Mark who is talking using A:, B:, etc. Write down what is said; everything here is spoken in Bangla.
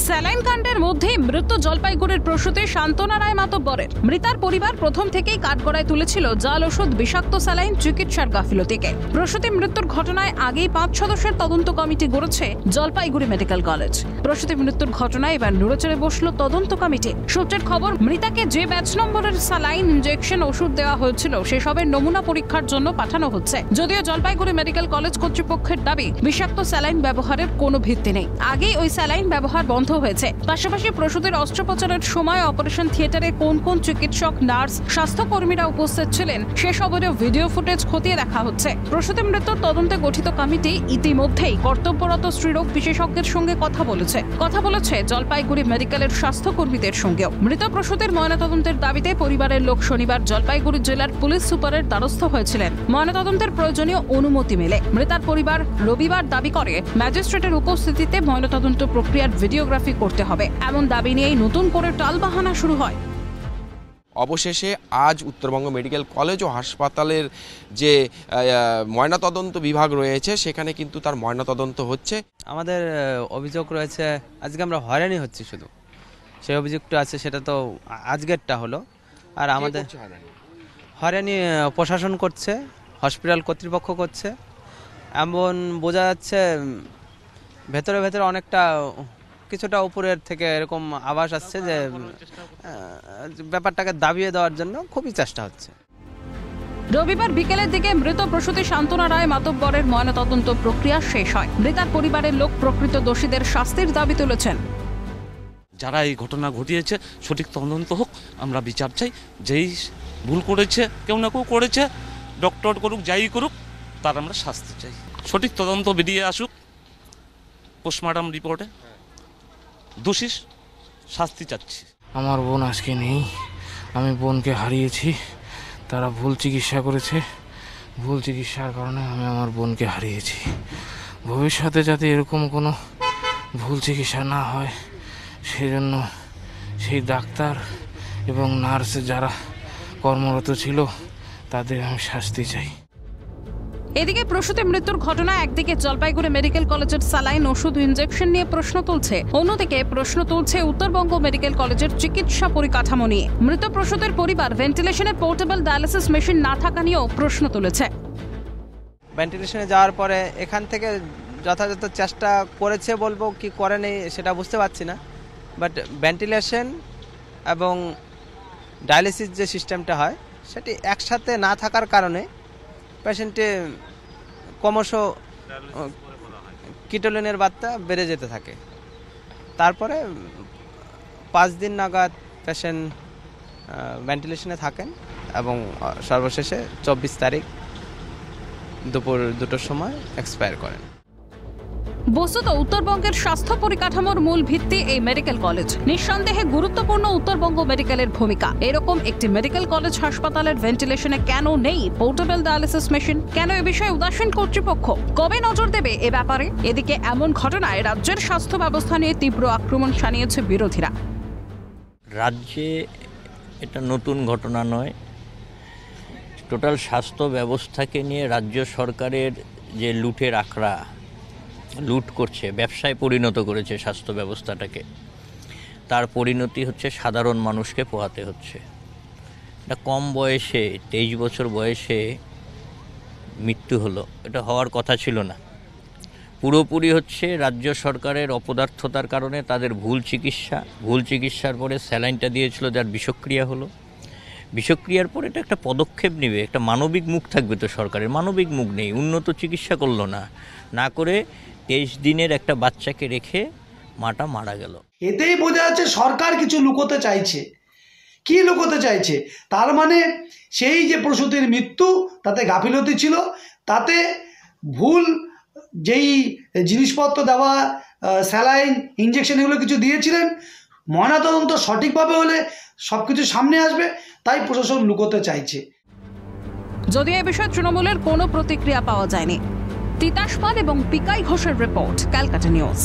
A: স্যালাইন কাণ্ডের মধ্যেই মৃত্যু জলপাইগুড়ির প্রসূতি শান্তনা রায় মাতব্বরের। মৃতার পরিবার প্রথম থেকেই কাঠগড়ায় তুলেছিল জাল ওষুধ, বিষাক্ত স্যালাইন, চিকিৎসার গাফিলতিকে। প্রসূতি মৃত্যুর ঘটনায় আগেই 5 সদস্যের তদন্ত কমিটি গড়েছে জলপাইগুড়ি মেডিকেল কলেজ। প্রসূতি মৃত্যুর ঘটনায় এবার নড়েচড়ে বসল তদন্ত কমিটি। সূত্রের খবর, মৃতাকে যে ব্যাচ নম্বরের স্যালাইন, ইনজেকশন, ওষুধ দেওয়া হয়েছিল সেসবের নমুনা পরীক্ষার জন্য পাঠানো হচ্ছে। যদিও জলপাইগুড়ি মেডিকেল কলেজ কর্তৃপক্ষের দাবি বিষাক্ত স্যালাইন ব্যবহারের কোনো ভিত্তি নেই। আগেই ওই স্যালাইন ব্যবহার বন্ধ হয়েছে। পাশাপাশি প্রসূতির অস্ত্রোপচারের সময় অপারেশন থিয়েটারে কোন কোন চিকিৎসক, নার্স, স্বাস্থ্যকর্মীরা উপস্থিত ছিলেন সেসবেরও ভিডিও ফুটেজ খতিয়ে দেখা হচ্ছে। প্রসূতি মৃত্যুর তদন্তে গঠিত কমিটি ইতিমধ্যেই কর্তব্যরত স্ত্রীরোগ বিশেষজ্ঞের সঙ্গে কথা বলেছে জলপাইগুড়ি মেডিকেলের স্বাস্থ্যকর্মীদের সঙ্গেও। মৃত প্রসূতির ময়নাতদন্তের দাবিতে পরিবারের লোক শনিবার জলপাইগুড়ি জেলার পুলিশ সুপারের দ্বারস্থ হয়েছিলেন। ময়নাতদন্তের প্রয়োজনীয় অনুমতি মেলে। মৃতার পরিবার রবিবার দাবি করে ম্যাজিস্ট্রেটের উপস্থিতিতে ময়নাতদন্ত প্রক্রিয়ার ভিডিওগ্রাফি করতে হবে। এমন দাবি নিয়েই নতুন করে টালবাহানা শুরু হয়।
B: অবশেষে আজ উত্তরবঙ্গ মেডিকেল কলেজ ও হাসপাতালের যে ময়নাতদন্ত বিভাগ রয়েছে সেখানে কিন্তু তার ময়নাতদন্ত হচ্ছে।
C: আমাদের অভিযোগ রয়েছে, আজকে আমরা হয়রানি হচ্ছি, শুধু সেই অভিযোগটা আছে, সেটা তো আজকেরটা হলো। আর আমাদের হয়রানি প্রশাসন করছে, হসপিটাল কর্তৃপক্ষ করছে। এমন বোঝা যাচ্ছে ভেতরে ভেতরে অনেকটা কিছুটা উপরের থেকে এরকম আভাস আসছে যে ব্যাপারটাকে দাবিয়ে দেওয়ার জন্য খুবই চেষ্টা হচ্ছে।
A: রবিবার বিকেলের দিকে মৃত প্রসূতি শান্তনা রায় মাতব্বরের ময়নাতদন্ত প্রক্রিয়া শেষ হয়। মৃতার পরিবারের লোক প্রকৃত দোষীদের শাস্তির দাবি তুলেছেন।
D: যারা এই ঘটনা ঘটিয়েছে সঠিক তদন্ত হোক, আমরা বিচার চাই। যেই ভুল করেছে, কেউ না কেউ করেছে, ডক্টর করুক, যাই করুক, তার আমরা শাস্তি চাই। সঠিক তদন্ত বেরিয়ে আসুক, পোস্টমর্টম রিপোর্টে দোষী শাস্তি চাচ্ছি।
E: আমার বোন আজকে নেই, আমি বোনকে হারিয়েছি। তারা ভুল চিকিৎসা করেছে, ভুল চিকিৎসার কারণে আমি আমার বোনকে হারিয়েছি। ভবিষ্যতে যাতে এরকম কোনো ভুল চিকিৎসা না হয় সেজন্য সেই ডাক্তার এবং নার্স যারা কর্মরত ছিল তাদের আমি শাস্তি চাই।
A: এদিকে প্রসূতি মৃত্যুর ঘটনা একদিকে জলপাইগুড়ি মেডিকেল কলেজের স্যালাইন, ওষুধ, ইনজেকশন নিয়ে প্রশ্ন তুলছে, অন্যদিকে প্রশ্ন তুলছে উত্তরবঙ্গ মেডিকেল কলেজের চিকিৎসা পরিকাঠামো নিয়ে। মৃত প্রসূতির পরিবার ভেন্টিলেশনে পোর্টেবল ডায়ালিসিস মেশিন না থাকা নিয়েও প্রশ্ন তুলেছে।
C: ভেন্টিলেশনে যাওয়ার পরে এখান থেকে যথাযথ চেষ্টা করেছে বলবো কি করেনি সেটা বুঝতে পারছি না, বাট ভেন্টিলেশন এবং ডায়ালিসিস যে সিস্টেমটা হয় সেটি একসাথে না থাকার কারণে পেশেন্টে ক্রমশ কিটোলিনের মাত্রা বেড়ে যেতে থাকে। তারপরে 5 দিন নাগাদ পেশেন্ট ভেন্টিলেশনে থাকেন এবং সর্বশেষে 24 তারিখ দুপুর 2টার সময় এক্সপায়ার করেন।
A: বস্তুত উত্তরবঙ্গের স্বাস্থ্য পরিকাঠামোর মূল ভিত্তি এই মেডিকেল কলেজ। নিঃসন্দেহে গুরুত্বপূর্ণ উত্তরবঙ্গ মেডিকেলের ভূমিকা। এরকম একটি মেডিকেল কলেজ হাসপাতালের ভেন্টিলেশনে কেন নেই পোর্টেবল ডায়ালিসিস মেশিন? কেন এ বিষয়ে উদাসীন কর্তৃপক্ষ? কবে নজর দেবে এ ব্যাপারে? এদিকে এমন ঘটনায় রাজ্যের স্বাস্থ্য ব্যবস্থা নিয়ে তীব্র আক্রমণ শানিয়েছে বিরোধীরা।
F: রাজ্যে এটা নতুন ঘটনা নয়, টোটাল স্বাস্থ্য ব্যবস্থাকে নিয়ে রাজ্য সরকারের যে লুটের আখড়া, লুট করছে, ব্যবসায় পরিণত করেছে স্বাস্থ্য ব্যবস্থাটাকে, তার পরিণতি হচ্ছে সাধারণ মানুষকে পোহাতে হচ্ছে। এটা কম বয়সে 23 বছর বয়সে মৃত্যু হলো, এটা হওয়ার কথা ছিল না। পুরোপুরি হচ্ছে রাজ্য সরকারের অপদার্থতার কারণে, তাদের ভুল চিকিৎসার পরে স্যালাইনটা দিয়েছিল যার বিষক্রিয়া হলো। বিষক্রিয়ার পর এটা একটা পদক্ষেপ নেবে, একটা মানবিক মুখ থাকবে তো সরকারের, মানবিক মুখ নেই, উন্নত চিকিৎসা করলো না করে 23 দিনের একটা বাচ্চাকে রেখে মাটা মারা গেল।
G: এতেই বোঝা যাচ্ছে সরকার কিছু লুকোতে চাইছে। কি লুকোতে চাইছে? তার মানে সেই যে প্রসূতির মৃত্যু তাতে গাফিলতি ছিল, তাতে ভুল যেই জিনিসপত্র দেওয়া, স্যালাইন, ইঞ্জেকশন, এগুলো কিছু দিয়েছিলেন, ময়নাতদন্ত সঠিকভাবে হলে সব কিছু সামনে আসবে, তাই প্রশাসন লুকোতে চাইছে।
A: যদিও এ বিষয়ে তৃণমূলের কোনো প্রতিক্রিয়া পাওয়া যায়নি। তিতাস পাল এবং পিকাই ঘোষের রিপোর্ট, ক্যালকাটা নিউজ।